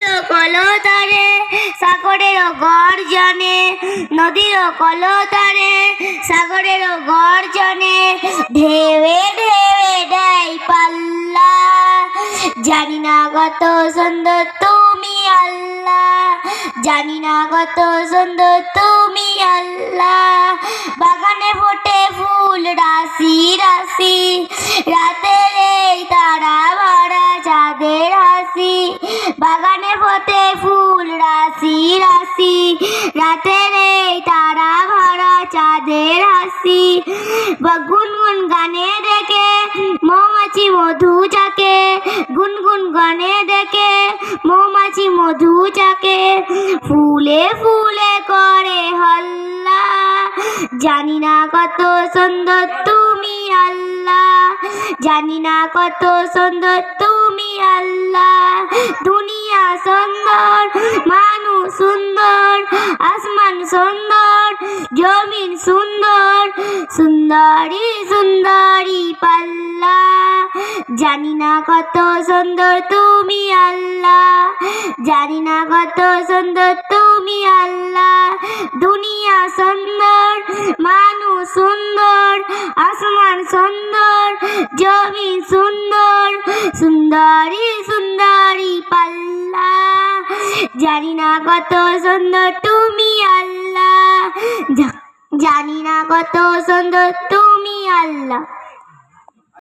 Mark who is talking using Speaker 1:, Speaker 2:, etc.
Speaker 1: কলতারে সাগরের গর্জনে, নদীর কলতারে সাগরের গর্জনে, ঢেউে ঢেউে দেয় পাল্লা। জানি না কত সুন্দর তুমি আল্লাহ, জানি না কত সুন্দর তুমি আল্লাহ। বাগানে ফোটে ফুল রাশি রাশি, রাতের এই তারা ভরা চাঁদের হাসি। বাগানে ফোটে ফুল রাশি রাশি, রাতের এই তারা ভরা চাঁদের হাসি। গুনগুন গানে দেখে মৌমাছি মধু চাকে, গুনগুন গানে দেখে মৌমাছি মধু চাকে। ফুলে ফুলে করে হল্লা, জানি না কত সুন্দর তুমি আল্লাহ, জানি না কত সুন্দর তুমি আল্লাহ। দুনিয়া সুন্দর, মানুষ সুন্দর, আসমান সুন্দর, জমিন সুন্দর, সুন্দরী সুন্দরী পাল্লা। জানি না কত সুন্দর তুমি আল্লাহ, জানি না কত সুন্দর তুমি আল্লাহ। দুনিয়া সুন্দর, মানুষ সুন্দর, আসমান সুন্দর, জমিন সুন্দর, সুন্দরী সুন্দরী পাল্লা। জানি না কত সুন্দর তুমি আল্লাহ, জানি না কত সুন্দর তুমি আল্লাহ।